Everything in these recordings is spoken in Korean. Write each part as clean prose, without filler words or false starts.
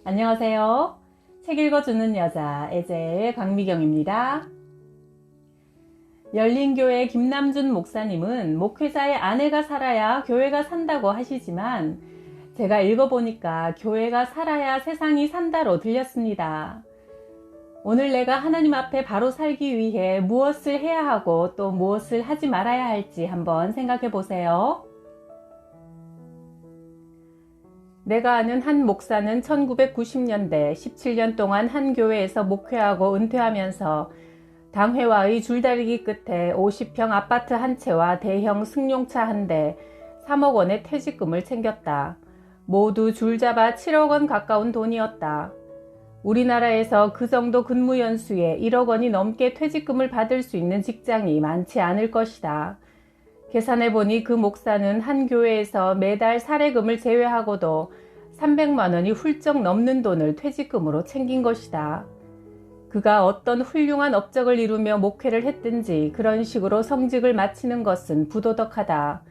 안녕하세요. 책 읽어주는 여자 에제의 강미경입니다. 열린교회 김남준 목사님은 목회자의 아내가 살아야 교회가 산다고 하시지만 제가 읽어보니까 교회가 살아야 세상이 산다로 들렸습니다. 오늘 내가 하나님 앞에 바로 살기 위해 무엇을 해야 하고 또 무엇을 하지 말아야 할지 한번 생각해 보세요. 내가 아는 한 목사는 1990년대 17년 동안 한 교회에서 목회하고 은퇴하면서 당회와의 줄다리기 끝에 50평 아파트 한 채와 대형 승용차 한 대, 3억 원의 퇴직금을 챙겼다. 모두 줄잡아 7억 원 가까운 돈이었다. 우리나라에서 그 정도 근무 연수에 1억 원이 넘게 퇴직금을 받을 수 있는 직장이 많지 않을 것이다. 계산해보니 그 목사는 한 교회에서 매달 사례금을 제외하고도 300만 원이 훌쩍 넘는 돈을 퇴직금으로 챙긴 것이다. 그가 어떤 훌륭한 업적을 이루며 목회를 했든지 그런 식으로 성직을 마치는 것은 부도덕하다.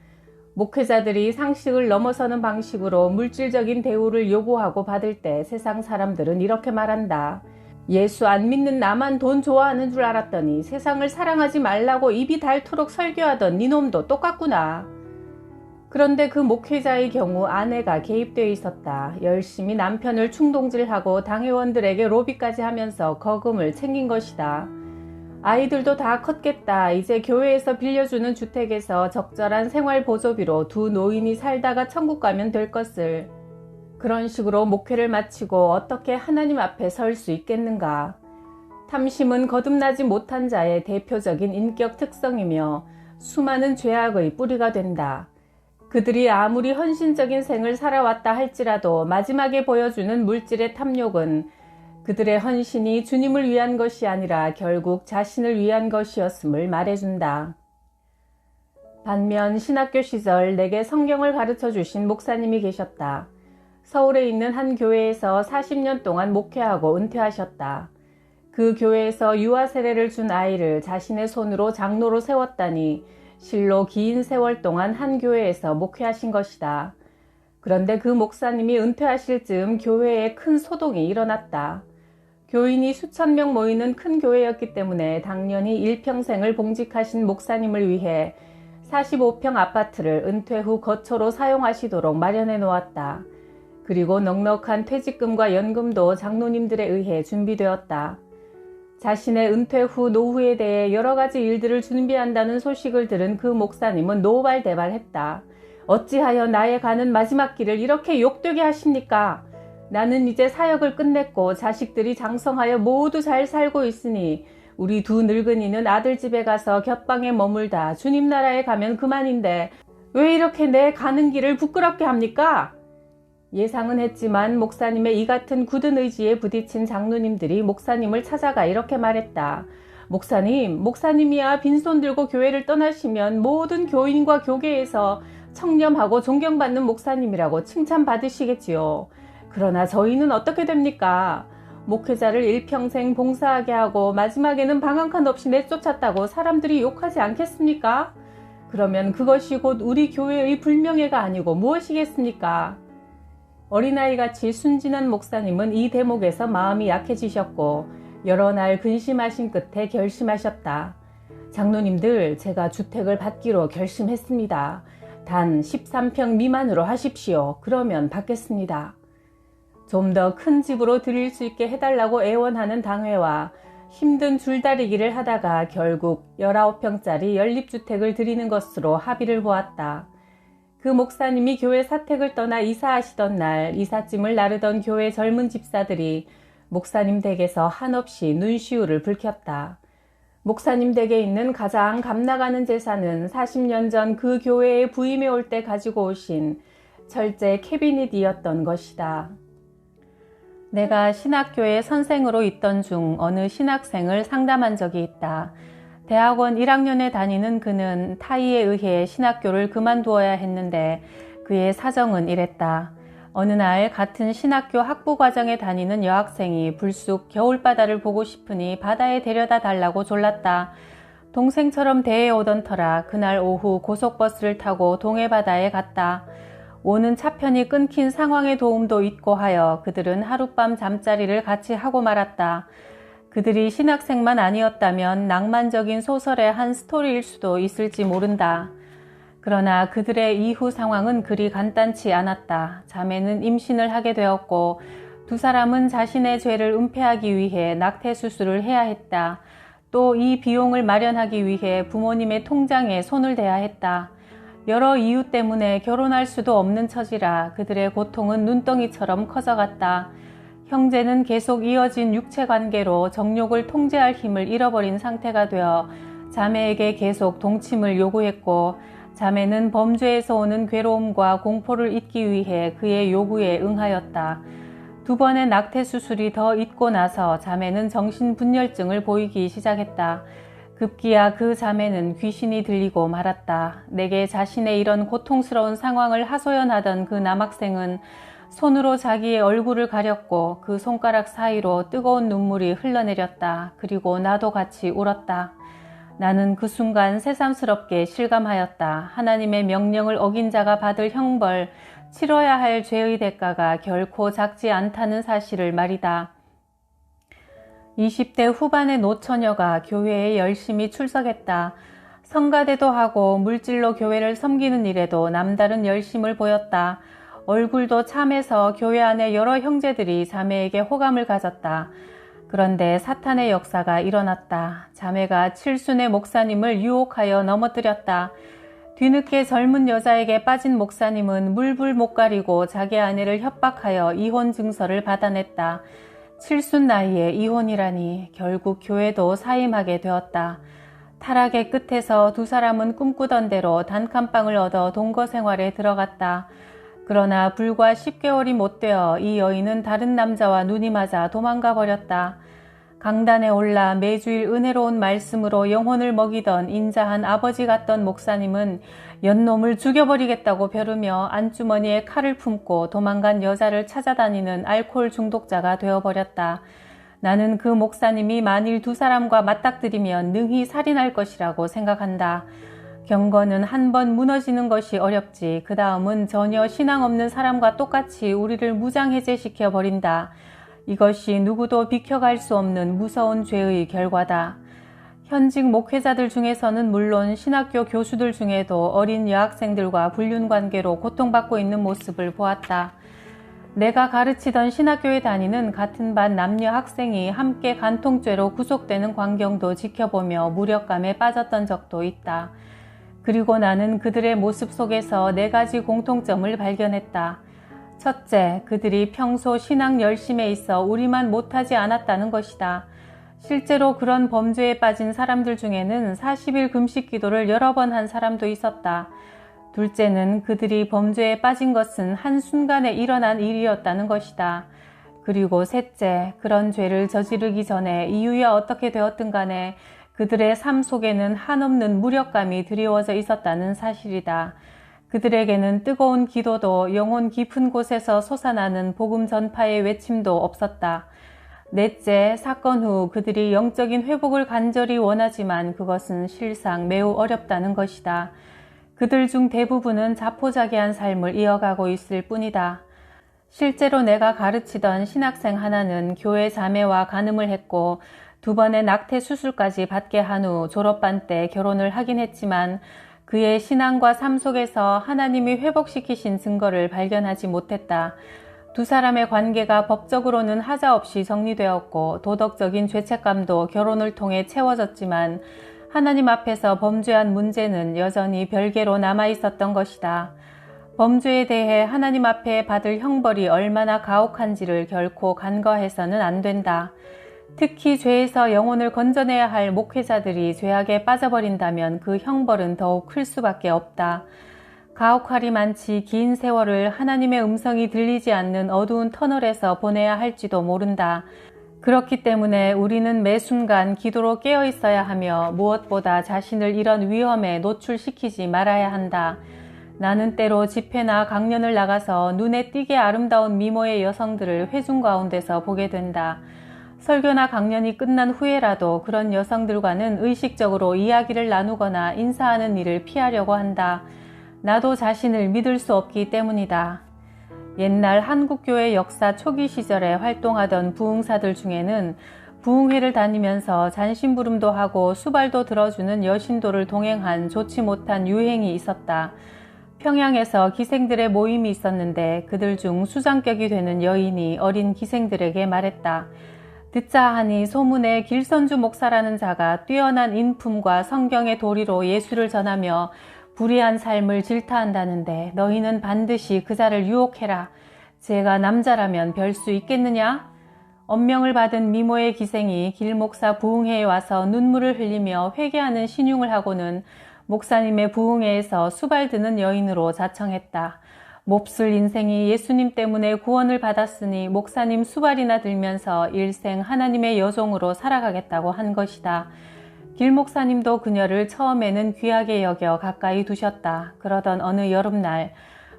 목회자들이 상식을 넘어서는 방식으로 물질적인 대우를 요구하고 받을 때 세상 사람들은 이렇게 말한다. 예수 안 믿는 나만 돈 좋아하는 줄 알았더니 세상을 사랑하지 말라고 입이 닳도록 설교하던 니놈도 똑같구나. 그런데 그 목회자의 경우 아내가 개입되어 있었다. 열심히 남편을 충동질하고 당회원들에게 로비까지 하면서 거금을 챙긴 것이다. 아이들도 다 컸겠다. 이제 교회에서 빌려주는 주택에서 적절한 생활보조비로 두 노인이 살다가 천국 가면 될 것을. 그런 식으로 목회를 마치고 어떻게 하나님 앞에 설 수 있겠는가? 탐심은 거듭나지 못한 자의 대표적인 인격 특성이며 수많은 죄악의 뿌리가 된다. 그들이 아무리 헌신적인 생을 살아왔다 할지라도 마지막에 보여주는 물질의 탐욕은 그들의 헌신이 주님을 위한 것이 아니라 결국 자신을 위한 것이었음을 말해준다. 반면 신학교 시절 내게 성경을 가르쳐 주신 목사님이 계셨다. 서울에 있는 한 교회에서 40년 동안 목회하고 은퇴하셨다. 그 교회에서 유아 세례를 준 아이를 자신의 손으로 장로로 세웠다니 실로 긴 세월 동안 한 교회에서 목회하신 것이다. 그런데 그 목사님이 은퇴하실 즈음 교회에 큰 소동이 일어났다. 교인이 수천 명 모이는 큰 교회였기 때문에 당연히 일평생을 봉직하신 목사님을 위해 45평 아파트를 은퇴 후 거처로 사용하시도록 마련해 놓았다. 그리고 넉넉한 퇴직금과 연금도 장로님들에 의해 준비되었다. 자신의 은퇴 후 노후에 대해 여러 가지 일들을 준비한다는 소식을 들은 그 목사님은 노발대발했다. 어찌하여 나의 가는 마지막 길을 이렇게 욕되게 하십니까? 나는 이제 사역을 끝냈고 자식들이 장성하여 모두 잘 살고 있으니 우리 두 늙은이는 아들 집에 가서 곁방에 머물다 주님 나라에 가면 그만인데 왜 이렇게 내 가는 길을 부끄럽게 합니까? 예상은 했지만 목사님의 이 같은 굳은 의지에 부딪힌 장로님들이 목사님을 찾아가 이렇게 말했다. 목사님이야 빈손 들고 교회를 떠나시면 모든 교인과 교계에서 청렴하고 존경받는 목사님이라고 칭찬받으시겠지요. 그러나 저희는 어떻게 됩니까? 목회자를 일평생 봉사하게 하고 마지막에는 방한칸 없이 내쫓았다고 사람들이 욕하지 않겠습니까? 그러면 그것이 곧 우리 교회의 불명예가 아니고 무엇이겠습니까? 어린아이같이 순진한 목사님은 이 대목에서 마음이 약해지셨고 여러 날 근심하신 끝에 결심하셨다. 장로님들, 제가 주택을 받기로 결심했습니다. 단 13평 미만으로 하십시오. 그러면 받겠습니다. 좀 더 큰 집으로 드릴 수 있게 해달라고 애원하는 당회와 힘든 줄다리기를 하다가 결국 19평짜리 연립주택을 드리는 것으로 합의를 보았다. 그 목사님이 교회 사택을 떠나 이사하시던 날 이삿짐을 나르던 교회 젊은 집사들이 목사님 댁에서 한없이 눈시울을 붉혔다. 목사님 댁에 있는 가장 값나가는 재산은 40년 전 그 교회에 부임해 올 때 가지고 오신 철제 캐비닛이었던 것이다. 내가 신학교에 선생으로 있던 중 어느 신학생을 상담한 적이 있다. 대학원 1학년에 다니는 그는 타이에 의해 신학교를 그만두어야 했는데 그의 사정은 이랬다. 어느 날 같은 신학교 학부과정에 다니는 여학생이 불쑥 겨울바다를 보고 싶으니 바다에 데려다 달라고 졸랐다. 동생처럼 대해 오던 터라 그날 오후 고속버스를 타고 동해바다에 갔다. 오는 차편이 끊긴 상황의 도움도 있고 하여 그들은 하룻밤 잠자리를 같이 하고 말았다. 그들이 신학생만 아니었다면 낭만적인 소설의 한 스토리일 수도 있을지 모른다. 그러나 그들의 이후 상황은 그리 간단치 않았다. 자매는 임신을 하게 되었고 두 사람은 자신의 죄를 은폐하기 위해 낙태 수술을 해야 했다. 또 이 비용을 마련하기 위해 부모님의 통장에 손을 대야 했다. 여러 이유 때문에 결혼할 수도 없는 처지라 그들의 고통은 눈덩이처럼 커져갔다. 형제는 계속 이어진 육체 관계로 정욕을 통제할 힘을 잃어버린 상태가 되어 자매에게 계속 동침을 요구했고 자매는 범죄에서 오는 괴로움과 공포를 잊기 위해 그의 요구에 응하였다. 두 번의 낙태 수술이 더 있고 나서 자매는 정신분열증을 보이기 시작했다. 급기야 그 자매는 귀신이 들리고 말았다. 내게 자신의 이런 고통스러운 상황을 하소연하던 그 남학생은 손으로 자기의 얼굴을 가렸고 그 손가락 사이로 뜨거운 눈물이 흘러내렸다. 그리고 나도 같이 울었다. 나는 그 순간 새삼스럽게 실감하였다. 하나님의 명령을 어긴 자가 받을 형벌, 치러야 할 죄의 대가가 결코 작지 않다는 사실을 말이다. 20대 후반의 노처녀가 교회에 열심히 출석했다. 성가대도 하고 물질로 교회를 섬기는 일에도 남다른 열심을 보였다. 얼굴도 참해서 교회 안에 여러 형제들이 자매에게 호감을 가졌다. 그런데 사탄의 역사가 일어났다. 자매가 칠순의 목사님을 유혹하여 넘어뜨렸다. 뒤늦게 젊은 여자에게 빠진 목사님은 물불 못 가리고 자기 아내를 협박하여 이혼 증서를 받아냈다. 칠순 나이에 이혼이라니 결국 교회도 사임하게 되었다. 타락의 끝에서 두 사람은 꿈꾸던 대로 단칸방을 얻어 동거 생활에 들어갔다. 그러나 불과 10개월이 못 되어 이 여인은 다른 남자와 눈이 맞아 도망가 버렸다. 강단에 올라 매주일 은혜로운 말씀으로 영혼을 먹이던 인자한 아버지 같던 목사님은 연놈을 죽여버리겠다고 벼르며 안주머니에 칼을 품고 도망간 여자를 찾아다니는 알코올 중독자가 되어버렸다. 나는 그 목사님이 만일 두 사람과 맞닥뜨리면 능히 살인할 것이라고 생각한다. 경건은 한 번 무너지는 것이 어렵지 그 다음은 전혀 신앙 없는 사람과 똑같이 우리를 무장해제시켜 버린다. 이것이 누구도 비켜갈 수 없는 무서운 죄의 결과다. 현직 목회자들 중에서는 물론 신학교 교수들 중에도 어린 여학생들과 불륜관계로 고통받고 있는 모습을 보았다. 내가 가르치던 신학교에 다니는 같은 반 남녀 학생이 함께 간통죄로 구속되는 광경도 지켜보며 무력감에 빠졌던 적도 있다. 그리고 나는 그들의 모습 속에서 4가지 공통점을 발견했다. 첫째, 그들이 평소 신앙 열심에 있어 우리만 못하지 않았다는 것이다. 실제로 그런 범죄에 빠진 사람들 중에는 40일 금식 기도를 여러 번 한 사람도 있었다. 둘째는 그들이 범죄에 빠진 것은 한순간에 일어난 일이었다는 것이다. 그리고 셋째, 그런 죄를 저지르기 전에 이유야 어떻게 되었든 간에 그들의 삶 속에는 한없는 무력감이 드리워져 있었다는 사실이다. 그들에게는 뜨거운 기도도 영혼 깊은 곳에서 솟아나는 복음 전파의 외침도 없었다. 넷째, 사건 후 그들이 영적인 회복을 간절히 원하지만 그것은 실상 매우 어렵다는 것이다. 그들 중 대부분은 자포자기한 삶을 이어가고 있을 뿐이다. 실제로 내가 가르치던 신학생 하나는 교회 자매와 간음을 했고 2번의 낙태 수술까지 받게 한 후 졸업반 때 결혼을 하긴 했지만 그의 신앙과 삶 속에서 하나님이 회복시키신 증거를 발견하지 못했다. 두 사람의 관계가 법적으로는 하자 없이 정리되었고 도덕적인 죄책감도 결혼을 통해 채워졌지만 하나님 앞에서 범죄한 문제는 여전히 별개로 남아있었던 것이다. 범죄에 대해 하나님 앞에 받을 형벌이 얼마나 가혹한지를 결코 간과해서는 안 된다. 특히 죄에서 영혼을 건져내야 할 목회자들이 죄악에 빠져버린다면 그 형벌은 더욱 클 수밖에 없다. 가혹할이 많지 긴 세월을 하나님의 음성이 들리지 않는 어두운 터널에서 보내야 할지도 모른다. 그렇기 때문에 우리는 매 순간 기도로 깨어 있어야 하며 무엇보다 자신을 이런 위험에 노출시키지 말아야 한다. 나는 때로 집회나 강연을 나가서 눈에 띄게 아름다운 미모의 여성들을 회중 가운데서 보게 된다. 설교나 강연이 끝난 후에라도 그런 여성들과는 의식적으로 이야기를 나누거나 인사하는 일을 피하려고 한다. 나도 자신을 믿을 수 없기 때문이다. 옛날 한국교회 역사 초기 시절에 활동하던 부흥사들 중에는 부흥회를 다니면서 잔심부름도 하고 수발도 들어주는 여신도를 동행한 좋지 못한 유행이 있었다. 평양에서 기생들의 모임이 있었는데 그들 중 수장격이 되는 여인이 어린 기생들에게 말했다. 듣자 하니 소문에 길선주 목사라는 자가 뛰어난 인품과 성경의 도리로 예수를 전하며 불의한 삶을 질타한다는데 너희는 반드시 그 자를 유혹해라. 제가 남자라면 별 수 있겠느냐? 엄명을 받은 미모의 기생이 길목사 부흥회에 와서 눈물을 흘리며 회개하는 신용을 하고는 목사님의 부흥회에서 수발드는 여인으로 자청했다. 몹쓸 인생이 예수님 때문에 구원을 받았으니 목사님 수발이나 들면서 일생 하나님의 여종으로 살아가겠다고 한 것이다. 길 목사님도 그녀를 처음에는 귀하게 여겨 가까이 두셨다. 그러던 어느 여름날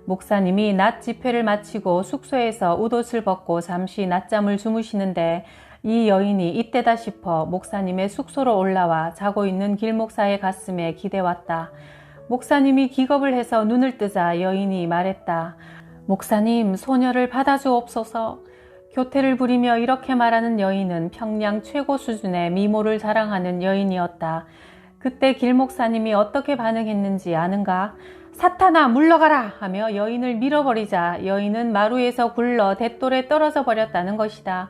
목사님이 낮 집회를 마치고 숙소에서 웃옷을 벗고 잠시 낮잠을 주무시는데 이 여인이 이때다 싶어 목사님의 숙소로 올라와 자고 있는 길 목사의 가슴에 기대왔다. 목사님이 기겁을 해서 눈을 뜨자 여인이 말했다. 목사님, 소녀를 받아주옵소서. 교태를 부리며 이렇게 말하는 여인은 평양 최고 수준의 미모를 자랑하는 여인이었다. 그때 길 목사님이 어떻게 반응했는지 아는가? 사탄아 물러가라 하며 여인을 밀어버리자 여인은 마루에서 굴러 돛돌에 떨어져 버렸다는 것이다.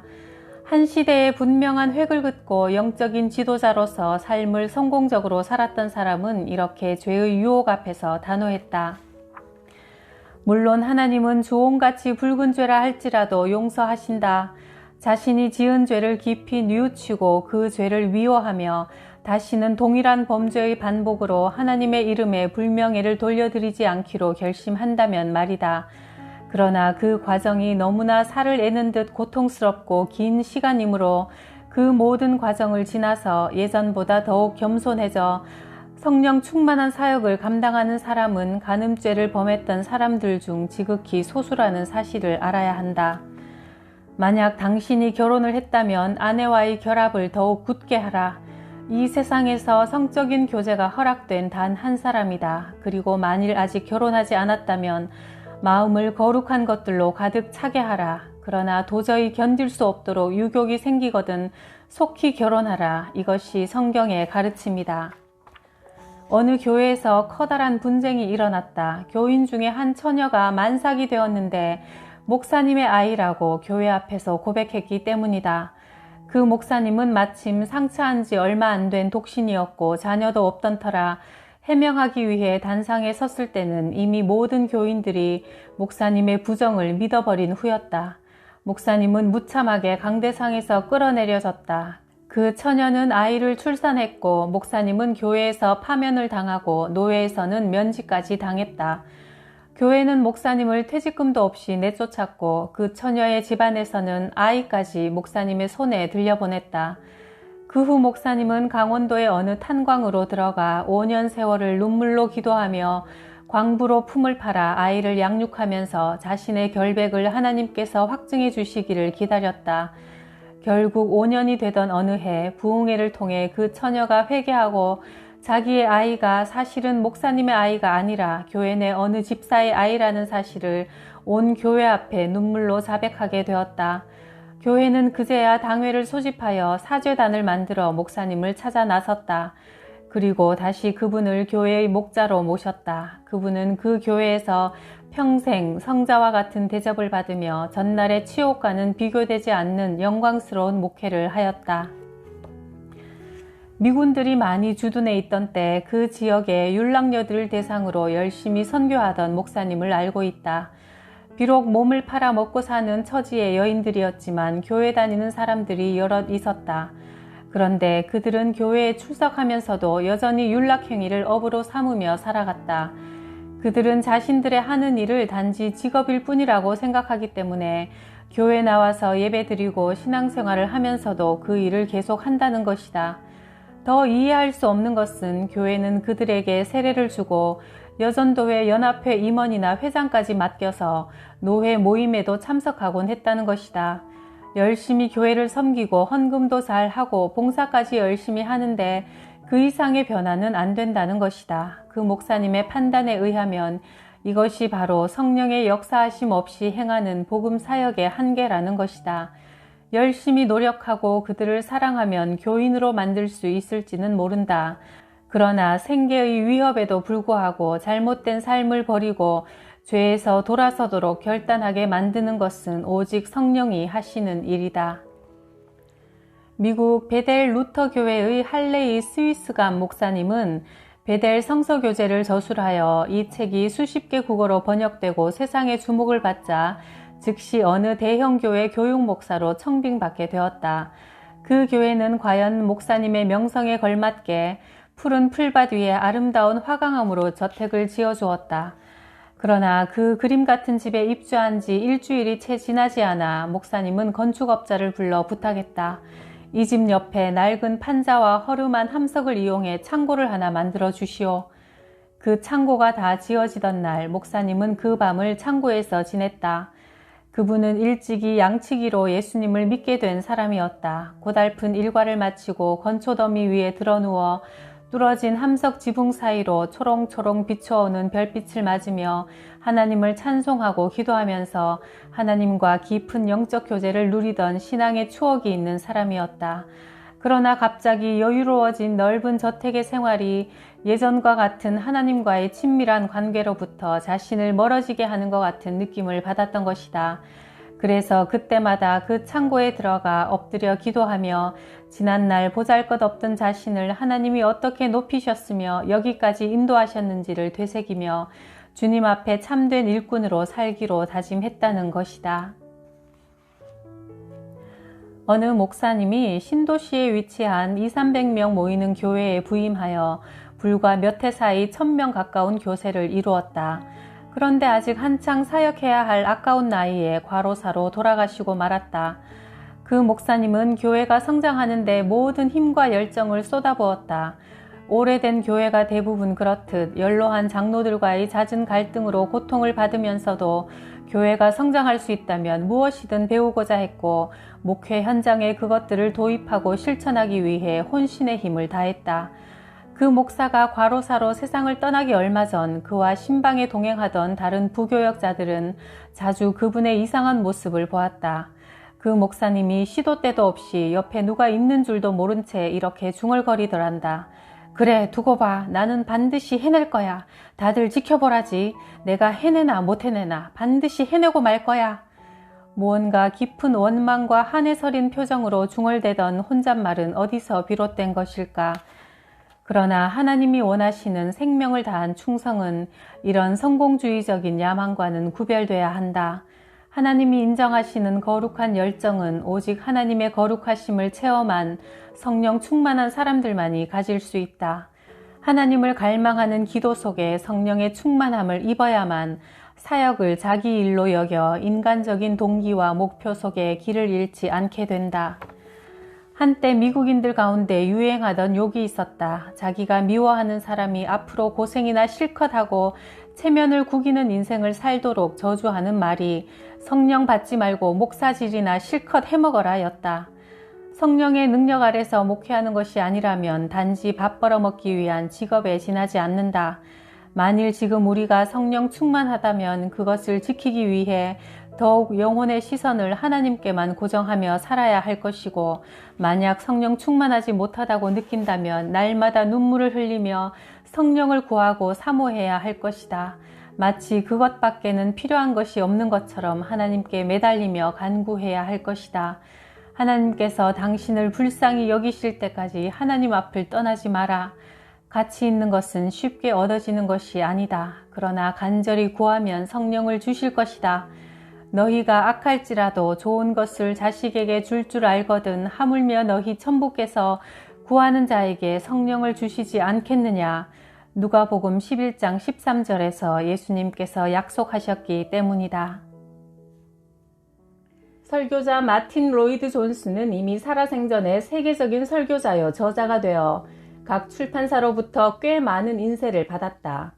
한 시대에 분명한 획을 긋고 영적인 지도자로서 삶을 성공적으로 살았던 사람은 이렇게 죄의 유혹 앞에서 단호했다. 물론 하나님은 주홍같이 붉은 죄라 할지라도 용서하신다. 자신이 지은 죄를 깊이 뉘우치고 그 죄를 위호하며 다시는 동일한 범죄의 반복으로 하나님의 이름에 불명예를 돌려드리지 않기로 결심한다면 말이다. 그러나 그 과정이 너무나 살을 애는 듯 고통스럽고 긴 시간이므로 그 모든 과정을 지나서 예전보다 더욱 겸손해져 성령 충만한 사역을 감당하는 사람은 간음죄를 범했던 사람들 중 지극히 소수라는 사실을 알아야 한다. 만약 당신이 결혼을 했다면 아내와의 결합을 더욱 굳게 하라. 이 세상에서 성적인 교제가 허락된 단 한 사람이다. 그리고 만일 아직 결혼하지 않았다면 마음을 거룩한 것들로 가득 차게 하라. 그러나 도저히 견딜 수 없도록 유욕이 생기거든 속히 결혼하라. 이것이 성경의 가르침이다. 어느 교회에서 커다란 분쟁이 일어났다. 교인 중에 한 처녀가 만삭이 되었는데 목사님의 아이라고 교회 앞에서 고백했기 때문이다. 그 목사님은 마침 상처한 지 얼마 안 된 독신이었고 자녀도 없던 터라 해명하기 위해 단상에 섰을 때는 이미 모든 교인들이 목사님의 부정을 믿어버린 후였다. 목사님은 무참하게 강대상에서 끌어내려졌다. 그 처녀는 아이를 출산했고 목사님은 교회에서 파면을 당하고 노예에서는 면직까지 당했다. 교회는 목사님을 퇴직금도 없이 내쫓았고 그 처녀의 집안에서는 아이까지 목사님의 손에 들려보냈다. 그 후 목사님은 강원도의 어느 탄광으로 들어가 5년 세월을 눈물로 기도하며 광부로 품을 팔아 아이를 양육하면서 자신의 결백을 하나님께서 확증해 주시기를 기다렸다. 결국 5년이 되던 어느 해 부흥회를 통해 그 처녀가 회개하고 자기의 아이가 사실은 목사님의 아이가 아니라 교회 내 어느 집사의 아이라는 사실을 온 교회 앞에 눈물로 자백하게 되었다. 교회는 그제야 당회를 소집하여 사죄단을 만들어 목사님을 찾아 나섰다. 그리고 다시 그분을 교회의 목자로 모셨다. 그분은 그 교회에서 평생 성자와 같은 대접을 받으며 전날의 치욕과는 비교되지 않는 영광스러운 목회를 하였다. 미군들이 많이 주둔해 있던 때 그 지역의 율랑녀들을 대상으로 열심히 선교하던 목사님을 알고 있다. 비록 몸을 팔아 먹고 사는 처지의 여인들이었지만 교회 다니는 사람들이 여럿 있었다. 그런데 그들은 교회에 출석하면서도 여전히 율락행위를 업으로 삼으며 살아갔다. 그들은 자신들의 하는 일을 단지 직업일 뿐이라고 생각하기 때문에 교회에 나와서 예배드리고 신앙생활을 하면서도 그 일을 계속한다는 것이다. 더 이해할 수 없는 것은 교회는 그들에게 세례를 주고 여전도회 연합회 임원이나 회장까지 맡겨서 노회 모임에도 참석하곤 했다는 것이다. 열심히 교회를 섬기고 헌금도 잘 하고 봉사까지 열심히 하는데 그 이상의 변화는 안 된다는 것이다. 그 목사님의 판단에 의하면 이것이 바로 성령의 역사하심 없이 행하는 복음 사역의 한계라는 것이다. 열심히 노력하고 그들을 사랑하면 교인으로 만들 수 있을지는 모른다. 그러나 생계의 위협에도 불구하고 잘못된 삶을 버리고 죄에서 돌아서도록 결단하게 만드는 것은 오직 성령이 하시는 일이다. 미국 베델 루터 교회의 할레이 스위스감 목사님은 베델 성서교재를 저술하여 이 책이 수십 개 국어로 번역되고 세상의 주목을 받자 즉시 어느 대형 교회 교육 목사로 청빙받게 되었다. 그 교회는 과연 목사님의 명성에 걸맞게 푸른 풀밭 위에 아름다운 화강암으로 저택을 지어주었다. 그러나 그 그림 같은 집에 입주한 지 일주일이 채 지나지 않아 목사님은 건축업자를 불러 부탁했다. 이 집 옆에 낡은 판자와 허름한 함석을 이용해 창고를 하나 만들어 주시오. 그 창고가 다 지어지던 날 목사님은 그 밤을 창고에서 지냈다. 그분은 일찍이 양치기로 예수님을 믿게 된 사람이었다. 고달픈 일과를 마치고 건초더미 위에 드러누워 뚫어진 함석 지붕 사이로 초롱초롱 비추어오는 별빛을 맞으며 하나님을 찬송하고 기도하면서 하나님과 깊은 영적 교제를 누리던 신앙의 추억이 있는 사람이었다. 그러나 갑자기 여유로워진 넓은 저택의 생활이 예전과 같은 하나님과의 친밀한 관계로부터 자신을 멀어지게 하는 것 같은 느낌을 받았던 것이다. 그래서 그때마다 그 창고에 들어가 엎드려 기도하며 지난날 보잘것없던 자신을 하나님이 어떻게 높이셨으며 여기까지 인도하셨는지를 되새기며 주님 앞에 참된 일꾼으로 살기로 다짐했다는 것이다. 어느 목사님이 신도시에 위치한 200~300명 모이는 교회에 부임하여 불과 몇 해 사이 1000명 가까운 교세를 이루었다. 그런데 아직 한창 사역해야 할 아까운 나이에 과로사로 돌아가시고 말았다. 그 목사님은 교회가 성장하는 데 모든 힘과 열정을 쏟아부었다. 오래된 교회가 대부분 그렇듯 연로한 장로들과의 잦은 갈등으로 고통을 받으면서도 교회가 성장할 수 있다면 무엇이든 배우고자 했고 목회 현장에 그것들을 도입하고 실천하기 위해 혼신의 힘을 다했다. 그 목사가 과로사로 세상을 떠나기 얼마 전 그와 신방에 동행하던 다른 부교역자들은 자주 그분의 이상한 모습을 보았다. 그 목사님이 시도 때도 없이 옆에 누가 있는 줄도 모른 채 이렇게 중얼거리더란다. 그래, 두고 봐. 나는 반드시 해낼 거야. 다들 지켜보라지. 내가 해내나 못 해내나 반드시 해내고 말 거야. 무언가 깊은 원망과 한에 서린 표정으로 중얼대던 혼잣말은 어디서 비롯된 것일까? 그러나 하나님이 원하시는 생명을 다한 충성은 이런 성공주의적인 야망과는 구별돼야 한다. 하나님이 인정하시는 거룩한 열정은 오직 하나님의 거룩하심을 체험한 성령 충만한 사람들만이 가질 수 있다. 하나님을 갈망하는 기도 속에 성령의 충만함을 입어야만 사역을 자기 일로 여겨 인간적인 동기와 목표 속에 길을 잃지 않게 된다. 한때 미국인들 가운데 유행하던 욕이 있었다. 자기가 미워하는 사람이 앞으로 고생이나 실컷 하고 체면을 구기는 인생을 살도록 저주하는 말이 성령 받지 말고 목사질이나 실컷 해먹어라 였다. 성령의 능력 아래서 목회하는 것이 아니라면 단지 밥 벌어먹기 위한 직업에 지나지 않는다. 만일 지금 우리가 성령 충만하다면 그것을 지키기 위해 더욱 영혼의 시선을 하나님께만 고정하며 살아야 할 것이고 만약 성령 충만하지 못하다고 느낀다면 날마다 눈물을 흘리며 성령을 구하고 사모해야 할 것이다. 마치 그것밖에는 필요한 것이 없는 것처럼 하나님께 매달리며 간구해야 할 것이다. 하나님께서 당신을 불쌍히 여기실 때까지 하나님 앞을 떠나지 마라. 가치 있는 것은 쉽게 얻어지는 것이 아니다. 그러나 간절히 구하면 성령을 주실 것이다. 너희가 악할지라도 좋은 것을 자식에게 줄 줄 알거든 하물며 너희 천부께서 구하는 자에게 성령을 주시지 않겠느냐. 누가복음 11장 13절에서 예수님께서 약속하셨기 때문이다. 설교자 마틴 로이드 존스는 이미 살아생전에 세계적인 설교자여 저자가 되어 각 출판사로부터 꽤 많은 인세를 받았다.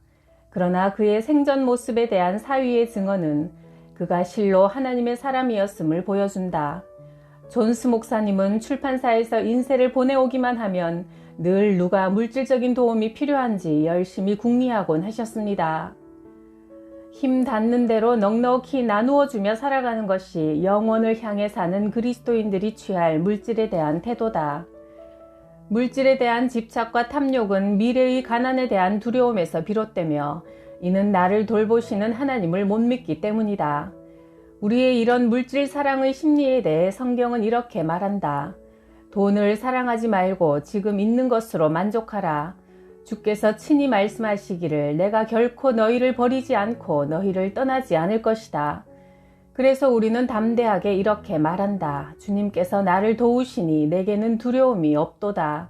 그러나 그의 생전 모습에 대한 사위의 증언은 그가 실로 하나님의 사람이었음을 보여준다. 존스 목사님은 출판사에서 인세를 보내오기만 하면 늘 누가 물질적인 도움이 필요한지 열심히 궁리하곤 하셨습니다. 힘 닿는 대로 넉넉히 나누어 주며 살아가는 것이 영혼을 향해 사는 그리스도인들이 취할 물질에 대한 태도다. 물질에 대한 집착과 탐욕은 미래의 가난에 대한 두려움에서 비롯되며 이는 나를 돌보시는 하나님을 못 믿기 때문이다. 우리의 이런 물질 사랑의 심리에 대해 성경은 이렇게 말한다. 돈을 사랑하지 말고 지금 있는 것으로 만족하라. 주께서 친히 말씀하시기를 내가 결코 너희를 버리지 않고 너희를 떠나지 않을 것이다. 그래서 우리는 담대하게 이렇게 말한다. 주님께서 나를 도우시니 내게는 두려움이 없도다.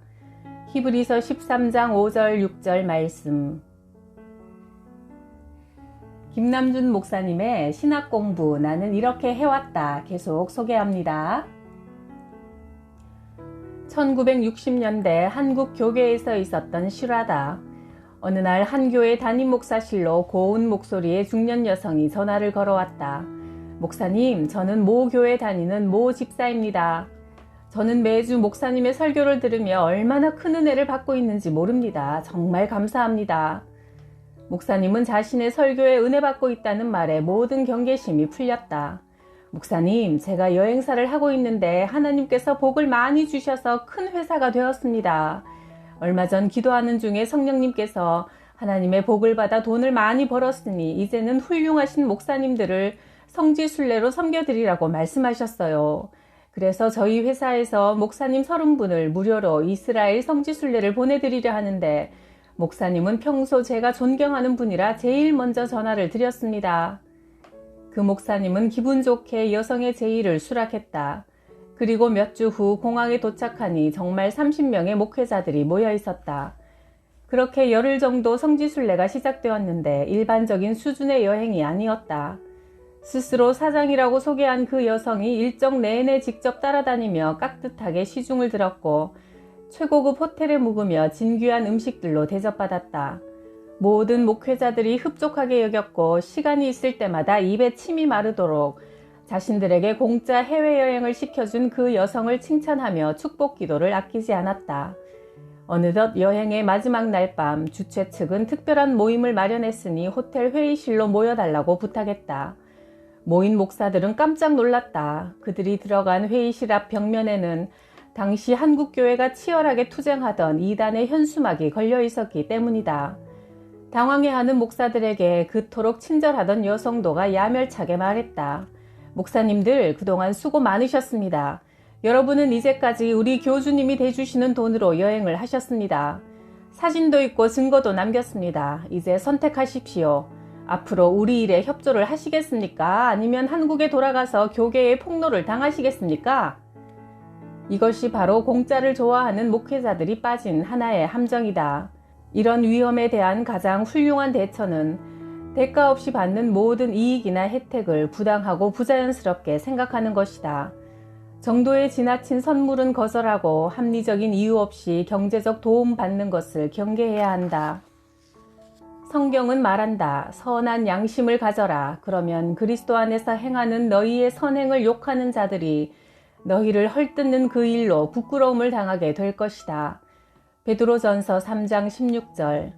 히브리서 13장 5절 6절 말씀. 김남준 목사님의 신학 공부 나는 이렇게 해왔다 계속 소개합니다. 1960년대 한국 교계에서 있었던 실화다. 어느 날 한 교회 담임 목사실로 고운 목소리의 중년 여성이 전화를 걸어왔다. 목사님, 저는 모 교회 다니는 모 집사입니다. 저는 매주 목사님의 설교를 들으며 얼마나 큰 은혜를 받고 있는지 모릅니다. 정말 감사합니다. 목사님은 자신의 설교에 은혜 받고 있다는 말에 모든 경계심이 풀렸다. 목사님, 제가 여행사를 하고 있는데 하나님께서 복을 많이 주셔서 큰 회사가 되었습니다. 얼마 전 기도하는 중에 성령님께서 하나님의 복을 받아 돈을 많이 벌었으니 이제는 훌륭하신 목사님들을 성지순례로 섬겨드리라고 말씀하셨어요. 그래서 저희 회사에서 목사님 30분을 무료로 이스라엘 성지순례를 보내드리려 하는데 목사님은 평소 제가 존경하는 분이라 제일 먼저 전화를 드렸습니다. 그 목사님은 기분 좋게 여성의 제의를 수락했다. 그리고 몇 주 후 공항에 도착하니 정말 30명의 목회자들이 모여 있었다. 그렇게 열흘 정도 성지순례가 시작되었는데 일반적인 수준의 여행이 아니었다. 스스로 사장이라고 소개한 그 여성이 일정 내내 직접 따라다니며 깍듯하게 시중을 들었고 최고급 호텔에 묵으며 진귀한 음식들로 대접받았다. 모든 목회자들이 흡족하게 여겼고 시간이 있을 때마다 입에 침이 마르도록 자신들에게 공짜 해외여행을 시켜준 그 여성을 칭찬하며 축복 기도를 아끼지 않았다. 어느덧 여행의 마지막 날 밤 주최 측은 특별한 모임을 마련했으니 호텔 회의실로 모여달라고 부탁했다. 모인 목사들은 깜짝 놀랐다. 그들이 들어간 회의실 앞 벽면에는 당시 한국교회가 치열하게 투쟁하던 이단의 현수막이 걸려 있었기 때문이다. 당황해하는 목사들에게 그토록 친절하던 여성도가 야멸차게 말했다. 목사님들, 그동안 수고 많으셨습니다. 여러분은 이제까지 우리 교주님이 대주시는 돈으로 여행을 하셨습니다. 사진도 있고 증거도 남겼습니다. 이제 선택하십시오. 앞으로 우리 일에 협조를 하시겠습니까? 아니면 한국에 돌아가서 교계의 폭로를 당하시겠습니까? 이것이 바로 공짜를 좋아하는 목회자들이 빠진 하나의 함정이다. 이런 위험에 대한 가장 훌륭한 대처는 대가 없이 받는 모든 이익이나 혜택을 부당하고 부자연스럽게 생각하는 것이다. 정도에 지나친 선물은 거절하고 합리적인 이유 없이 경제적 도움 받는 것을 경계해야 한다. 성경은 말한다. 선한 양심을 가져라. 그러면 그리스도 안에서 행하는 너희의 선행을 욕하는 자들이 너희를 헐뜯는 그 일로 부끄러움을 당하게 될 것이다. 베드로전서 3장 16절.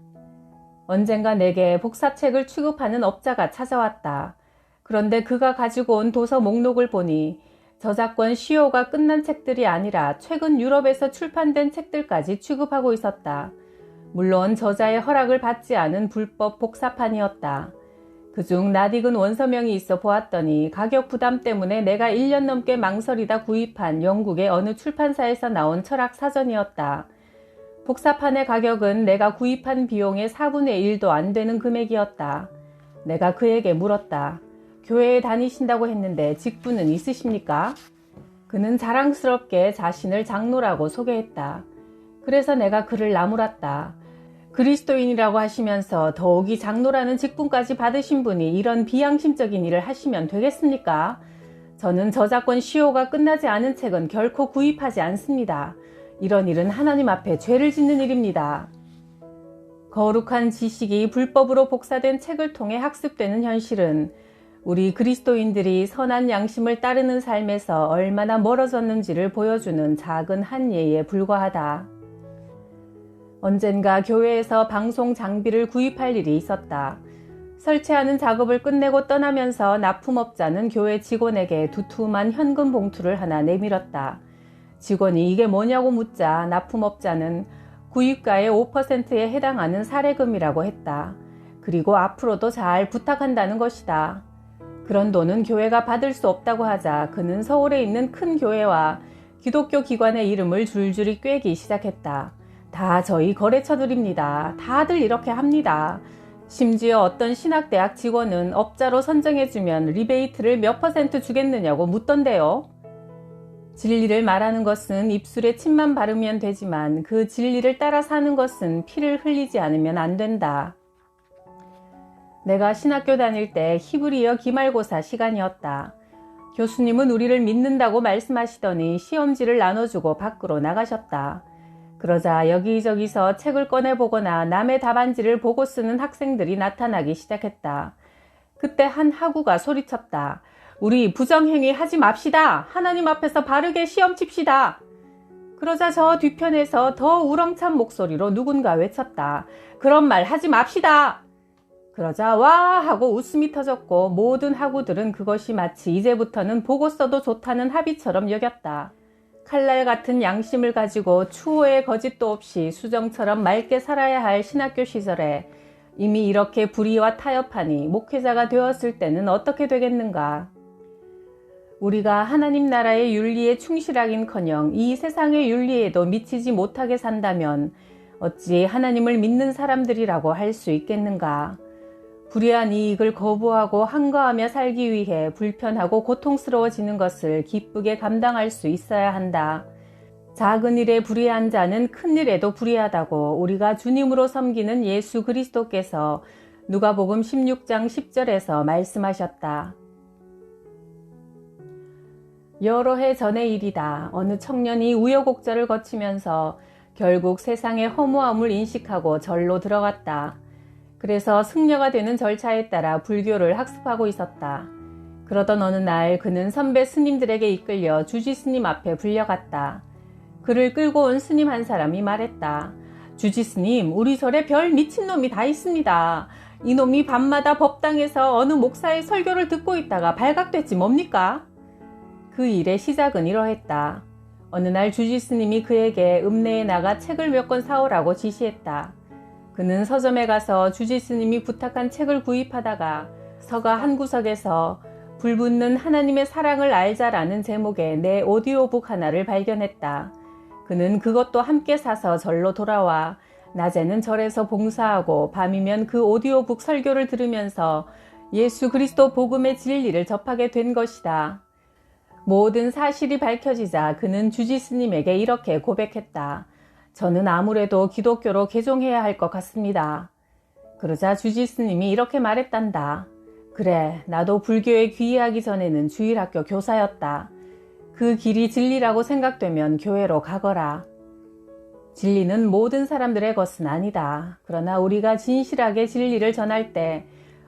언젠가 내게 복사책을 취급하는 업자가 찾아왔다. 그런데 그가 가지고 온 도서 목록을 보니 저작권 시효가 끝난 책들이 아니라 최근 유럽에서 출판된 책들까지 취급하고 있었다. 물론 저자의 허락을 받지 않은 불법 복사판이었다. 그중 낯익은 원서명이 있어 보았더니 가격 부담 때문에 내가 1년 넘게 망설이다 구입한 영국의 어느 출판사에서 나온 철학 사전이었다. 복사판의 가격은 내가 구입한 비용의 4분의 1도 안 되는 금액이었다. 내가 그에게 물었다. 교회에 다니신다고 했는데 직분은 있으십니까? 그는 자랑스럽게 자신을 장로라고 소개했다. 그래서 내가 그를 나무랐다. 그리스도인이라고 하시면서 더욱이 장로라는 직분까지 받으신 분이 이런 비양심적인 일을 하시면 되겠습니까? 저는 저작권 시효가 끝나지 않은 책은 결코 구입하지 않습니다. 이런 일은 하나님 앞에 죄를 짓는 일입니다. 거룩한 지식이 불법으로 복사된 책을 통해 학습되는 현실은 우리 그리스도인들이 선한 양심을 따르는 삶에서 얼마나 멀어졌는지를 보여주는 작은 한 예에 불과하다. 언젠가 교회에서 방송 장비를 구입할 일이 있었다. 설치하는 작업을 끝내고 떠나면서 납품업자는 교회 직원에게 두툼한 현금 봉투를 하나 내밀었다. 직원이 이게 뭐냐고 묻자 납품업자는 구입가의 5%에 해당하는 사례금이라고 했다. 그리고 앞으로도 잘 부탁한다는 것이다. 그런 돈은 교회가 받을 수 없다고 하자 그는 서울에 있는 큰 교회와 기독교 기관의 이름을 줄줄이 꿰기 시작했다. 다 저희 거래처들입니다. 다들 이렇게 합니다. 심지어 어떤 신학대학 직원은 업자로 선정해주면 리베이트를 몇 % 주겠느냐고 묻던데요. 진리를 말하는 것은 입술에 침만 바르면 되지만 그 진리를 따라 사는 것은 피를 흘리지 않으면 안 된다. 내가 신학교 다닐 때 히브리어 기말고사 시간이었다. 교수님은 우리를 믿는다고 말씀하시더니 시험지를 나눠주고 밖으로 나가셨다. 그러자 여기저기서 책을 꺼내보거나 남의 답안지를 보고 쓰는 학생들이 나타나기 시작했다. 그때 한 학우가 소리쳤다. 우리 부정행위 하지 맙시다. 하나님 앞에서 바르게 시험 칩시다. 그러자 저 뒤편에서 더 우렁찬 목소리로 누군가 외쳤다. 그런 말 하지 맙시다. 그러자 와 하고 웃음이 터졌고 모든 학우들은 그것이 마치 이제부터는 보고 써도 좋다는 합의처럼 여겼다. 칼날 같은 양심을 가지고 추호의 거짓도 없이 수정처럼 맑게 살아야 할 신학교 시절에 이미 이렇게 불의와 타협하니 목회자가 되었을 때는 어떻게 되겠는가. 우리가 하나님 나라의 윤리에 충실하긴커녕 이 세상의 윤리에도 미치지 못하게 산다면 어찌 하나님을 믿는 사람들이라고 할 수 있겠는가. 불의한 이익을 거부하고 한가하며 살기 위해 불편하고 고통스러워지는 것을 기쁘게 감당할 수 있어야 한다. 작은 일에 불의한 자는 큰 일에도 불의하다고 우리가 주님으로 섬기는 예수 그리스도께서 누가복음 16장 10절에서 말씀하셨다. 여러 해 전의 일이다. 어느 청년이 우여곡절을 거치면서 결국 세상의 허무함을 인식하고 절로 들어갔다. 그래서 승려가 되는 절차에 따라 불교를 학습하고 있었다. 그러던 어느 날 그는 선배 스님들에게 이끌려 주지 스님 앞에 불려갔다. 그를 끌고 온 스님 한 사람이 말했다. 주지 스님, 우리 절에 별 미친놈이 다 있습니다. 이놈이 밤마다 법당에서 어느 목사의 설교를 듣고 있다가 발각됐지 뭡니까? 그 일의 시작은 이러했다. 어느 날 주지 스님이 그에게 읍내에 나가 책을 몇 권 사오라고 지시했다. 그는 서점에 가서 주지 스님이 부탁한 책을 구입하다가 서가 한 구석에서 불붙는 하나님의 사랑을 알자라는 제목의 내 오디오북 하나를 발견했다. 그는 그것도 함께 사서 절로 돌아와 낮에는 절에서 봉사하고 밤이면 그 오디오북 설교를 들으면서 예수 그리스도 복음의 진리를 접하게 된 것이다. 모든 사실이 밝혀지자 그는 주지 스님에게 이렇게 고백했다. 저는 아무래도 기독교로 개종해야 할 것 같습니다. 그러자 주지 스님이 이렇게 말했단다. 그래, 나도 불교에 귀의하기 전에는 주일학교 교사였다. 그 길이 진리라고 생각되면 교회로 가거라. 진리는 모든 사람들의 것은 아니다. 그러나 우리가 진실하게 진리를 전할 때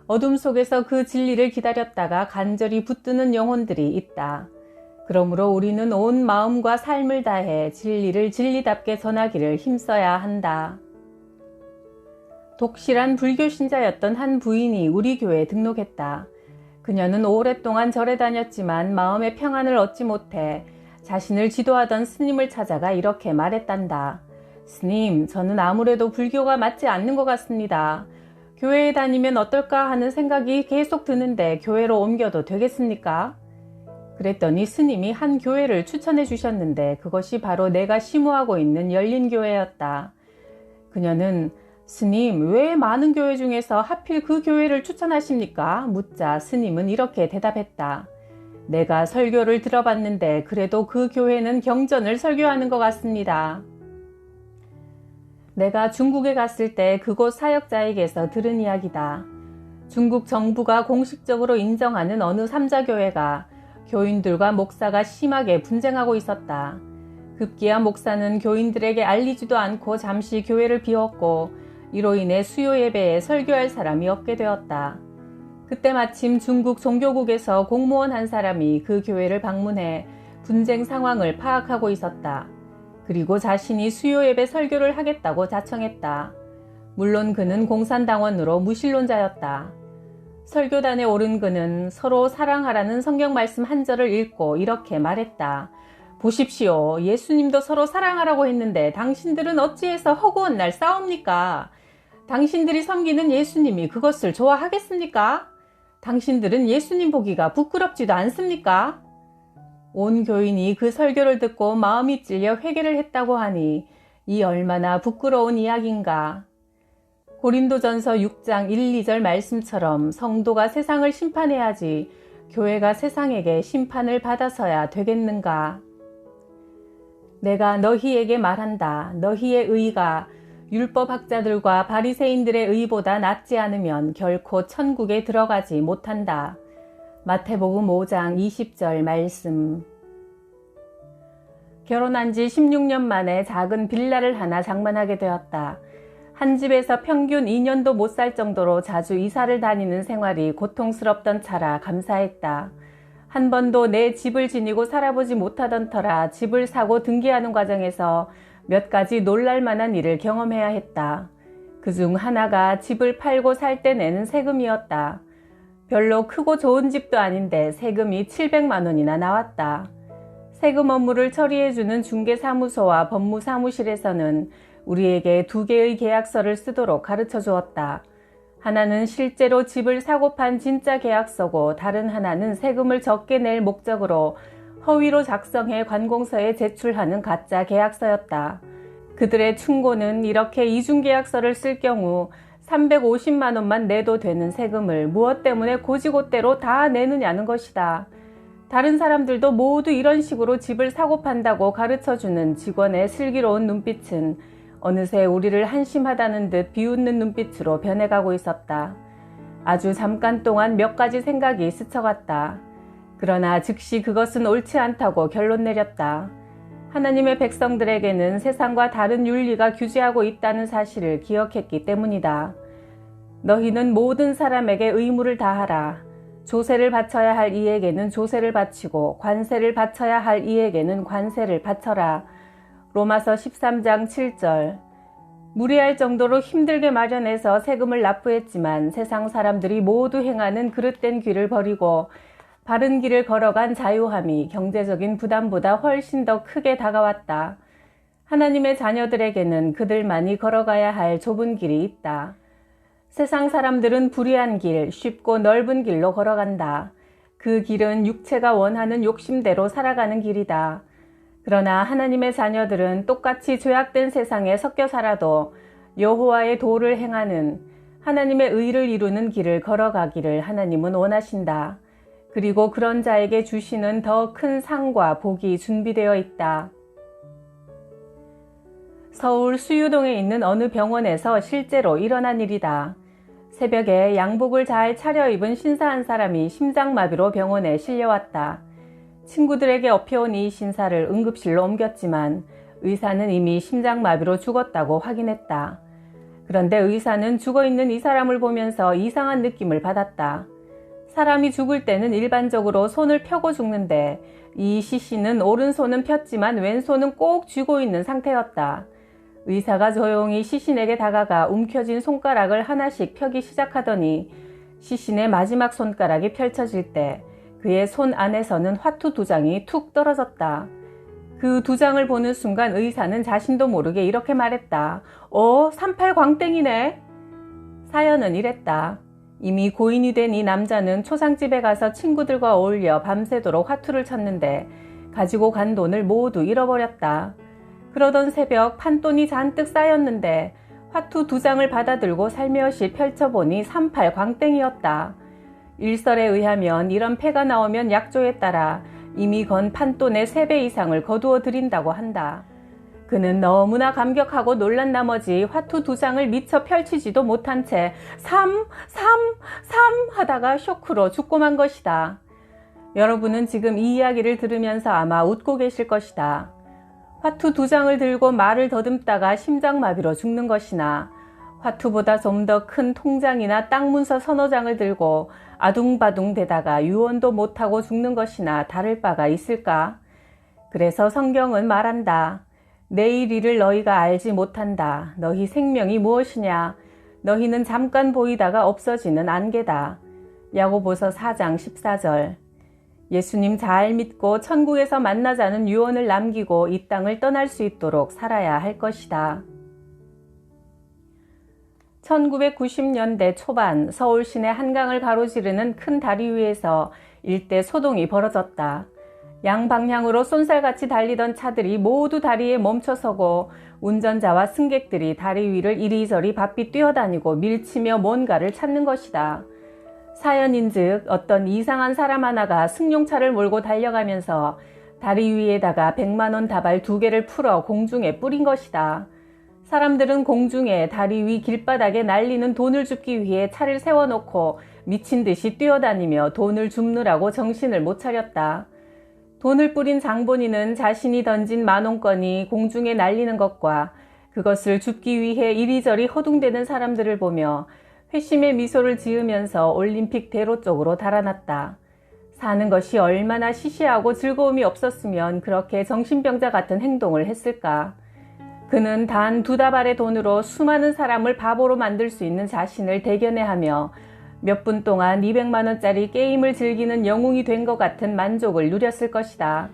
어둠 속에서 그 진리를 기다렸다가 간절히 붙드는 영혼들이 있다. 그러므로 우리는 온 마음과 삶을 다해 진리를 진리답게 전하기를 힘써야 한다. 독실한 불교 신자였던 한 부인이 우리 교회에 등록했다. 그녀는 오랫동안 절에 다녔지만 마음의 평안을 얻지 못해 자신을 지도하던 스님을 찾아가 이렇게 말했단다. 스님, 저는 아무래도 불교가 맞지 않는 것 같습니다. 교회에 다니면 어떨까 하는 생각이 계속 드는데 교회로 옮겨도 되겠습니까? 그랬더니 스님이 한 교회를 추천해 주셨는데 그것이 바로 내가 심호하고 있는 열린교회였다. 그녀는 스님, 왜 많은 교회 중에서 하필 그 교회를 추천하십니까? 묻자 스님은 이렇게 대답했다. 내가 설교를 들어봤는데 그래도 그 교회는 경전을 설교하는 것 같습니다. 내가 중국에 갔을 때 그곳 사역자에게서 들은 이야기다. 중국 정부가 공식적으로 인정하는 어느 삼자교회가 교인들과 목사가 심하게 분쟁하고 있었다. 급기야 목사는 교인들에게 알리지도 않고 잠시 교회를 비웠고 이로 인해 수요 예배에 설교할 사람이 없게 되었다. 그때 마침 중국 종교국에서 공무원 한 사람이 그 교회를 방문해 분쟁 상황을 파악하고 있었다. 그리고 자신이 수요 예배 설교를 하겠다고 자청했다. 물론 그는 공산당원으로 무신론자였다. 설교단에 오른 그는 서로 사랑하라는 성경 말씀 한 절을 읽고 이렇게 말했다. 보십시오. 예수님도 서로 사랑하라고 했는데 당신들은 어찌해서 허구한 날 싸웁니까? 당신들이 섬기는 예수님이 그것을 좋아하겠습니까? 당신들은 예수님 보기가 부끄럽지도 않습니까? 온 교인이 그 설교를 듣고 마음이 찔려 회개를 했다고 하니 이 얼마나 부끄러운 이야기인가. 고린도전서 6장 1, 2절 말씀처럼 성도가 세상을 심판해야지 교회가 세상에게 심판을 받아서야 되겠는가. 내가 너희에게 말한다. 너희의 의가 율법학자들과 바리새인들의 의보다 낫지 않으면 결코 천국에 들어가지 못한다. 마태복음 5장 20절 말씀. 결혼한 지 16년 만에 작은 빌라를 하나 장만하게 되었다. 한 집에서 평균 2년도 못 살 정도로 자주 이사를 다니는 생활이 고통스럽던 차라 감사했다. 한 번도 내 집을 지니고 살아보지 못하던 터라 집을 사고 등기하는 과정에서 몇 가지 놀랄만한 일을 경험해야 했다. 그중 하나가 집을 팔고 살 때 내는 세금이었다. 별로 크고 좋은 집도 아닌데 세금이 700만 원이나 나왔다. 세금 업무를 처리해주는 중개사무소와 법무사무실에서는 우리에게 2개의 계약서를 쓰도록 가르쳐 주었다. 하나는 실제로 집을 사고 판 진짜 계약서고 다른 하나는 세금을 적게 낼 목적으로 허위로 작성해 관공서에 제출하는 가짜 계약서였다. 그들의 충고는 이렇게 이중계약서를 쓸 경우 350만 원만 내도 되는 세금을 무엇 때문에 고지고대로 다 내느냐는 것이다. 다른 사람들도 모두 이런 식으로 집을 사고 판다고 가르쳐주는 직원의 슬기로운 눈빛은 어느새 우리를 한심하다는 듯 비웃는 눈빛으로 변해가고 있었다. 아주 잠깐 동안 몇 가지 생각이 스쳐갔다. 그러나 즉시 그것은 옳지 않다고 결론 내렸다. 하나님의 백성들에게는 세상과 다른 윤리가 규제하고 있다는 사실을 기억했기 때문이다. 너희는 모든 사람에게 의무를 다하라. 조세를 바쳐야 할 이에게는 조세를 바치고 관세를 바쳐야 할 이에게는 관세를 바쳐라. 로마서 13장 7절. 무리할 정도로 힘들게 마련해서 세금을 납부했지만 세상 사람들이 모두 행하는 그릇된 길을 버리고 바른 길을 걸어간 자유함이 경제적인 부담보다 훨씬 더 크게 다가왔다. 하나님의 자녀들에게는 그들만이 걸어가야 할 좁은 길이 있다. 세상 사람들은 불의한 길, 쉽고 넓은 길로 걸어간다. 그 길은 육체가 원하는 욕심대로 살아가는 길이다. 그러나 하나님의 자녀들은 똑같이 죄악된 세상에 섞여 살아도 여호와의 도를 행하는 하나님의 의를 이루는 길을 걸어가기를 하나님은 원하신다. 그리고 그런 자에게 주시는 더 큰 상과 복이 준비되어 있다. 서울 수유동에 있는 어느 병원에서 실제로 일어난 일이다. 새벽에 양복을 잘 차려입은 신사 한 사람이 심장마비로 병원에 실려왔다. 친구들에게 업혀온 이 신사를 응급실로 옮겼지만 의사는 이미 심장마비로 죽었다고 확인했다. 그런데 의사는 죽어있는 이 사람을 보면서 이상한 느낌을 받았다. 사람이 죽을 때는 일반적으로 손을 펴고 죽는데 이 시신은 오른손은 폈지만 왼손은 꼭 쥐고 있는 상태였다. 의사가 조용히 시신에게 다가가 움켜진 손가락을 하나씩 펴기 시작하더니 시신의 마지막 손가락이 펼쳐질 때 그의 손 안에서는 화투 2장이 툭 떨어졌다. 그 2장을 보는 순간 의사는 자신도 모르게 이렇게 말했다. 38 광땡이네. 사연은 이랬다. 이미 고인이 된 이 남자는 초상집에 가서 친구들과 어울려 밤새도록 화투를 쳤는데 가지고 간 돈을 모두 잃어버렸다. 그러던 새벽 판돈이 잔뜩 쌓였는데 화투 2장을 받아들고 살며시 펼쳐보니 38 광땡이었다. 일설에 의하면 이런 패가 나오면 약조에 따라 이미 건 판돈의 3배 이상을 거두어 드린다고 한다. 그는 너무나 감격하고 놀란 나머지 화투 2장을 미처 펼치지도 못한 채 3 하다가 쇼크로 죽고 만 것이다. 여러분은 지금 이 이야기를 들으면서 아마 웃고 계실 것이다. 화투 2장을 들고 말을 더듬다가 심장마비로 죽는 것이나 화투보다 좀 더 큰 통장이나 땅 문서 서너 장을 들고 아둥바둥 대다가 유언도 못하고 죽는 것이나 다를 바가 있을까? 그래서 성경은 말한다. 내일 일을 너희가 알지 못한다. 너희 생명이 무엇이냐? 너희는 잠깐 보이다가 없어지는 안개다. 야고보서 4장 14절. 예수님 잘 믿고 천국에서 만나자는 유언을 남기고 이 땅을 떠날 수 있도록 살아야 할 것이다. 1990년대 초반 서울 시내 한강을 가로지르는 큰 다리 위에서 일대 소동이 벌어졌다. 양방향으로 쏜살같이 달리던 차들이 모두 다리에 멈춰서고 운전자와 승객들이 다리 위를 이리저리 바삐 뛰어다니고 밀치며 뭔가를 찾는 것이다. 사연인즉 어떤 이상한 사람 하나가 승용차를 몰고 달려가면서 다리 위에다가 100만원 다발 2개를 풀어 공중에 뿌린 것이다. 사람들은 공중에 다리 위 길바닥에 날리는 돈을 줍기 위해 차를 세워놓고 미친 듯이 뛰어다니며 돈을 줍느라고 정신을 못 차렸다. 돈을 뿌린 장본인은 자신이 던진 만원권이 공중에 날리는 것과 그것을 줍기 위해 이리저리 허둥대는 사람들을 보며 회심의 미소를 지으면서 올림픽 대로 쪽으로 달아났다. 사는 것이 얼마나 시시하고 즐거움이 없었으면 그렇게 정신병자 같은 행동을 했을까. 그는 단 2다발의 돈으로 수많은 사람을 바보로 만들 수 있는 자신을 대견해하며 몇 분 동안 200만원짜리 게임을 즐기는 영웅이 된 것 같은 만족을 누렸을 것이다.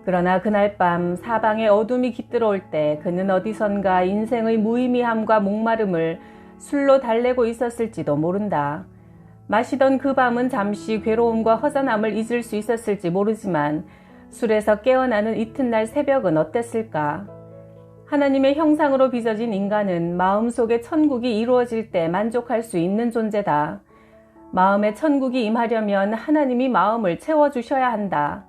그러나 그날 밤 사방에 어둠이 깃들어올 때 그는 어디선가 인생의 무의미함과 목마름을 술로 달래고 있었을지도 모른다. 마시던 그 밤은 잠시 괴로움과 허전함을 잊을 수 있었을지 모르지만 술에서 깨어나는 이튿날 새벽은 어땠을까? 하나님의 형상으로 빚어진 인간은 마음속에 천국이 이루어질 때 만족할 수 있는 존재다. 마음에 천국이 임하려면 하나님이 마음을 채워주셔야 한다.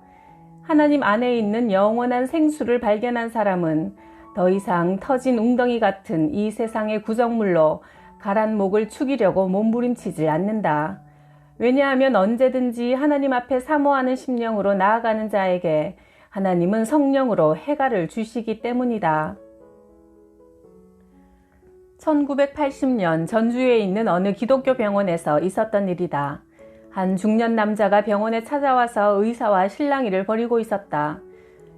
하나님 안에 있는 영원한 생수를 발견한 사람은 더 이상 터진 웅덩이 같은 이 세상의 구정물로 가란 목을 축이려고 몸부림치질 않는다. 왜냐하면 언제든지 하나님 앞에 사모하는 심령으로 나아가는 자에게 하나님은 성령으로 해갈을 주시기 때문이다. 1980년 전주에 있는 어느 기독교 병원에서 있었던 일이다. 한 중년 남자가 병원에 찾아와서 의사와 실랑이를 벌이고 있었다.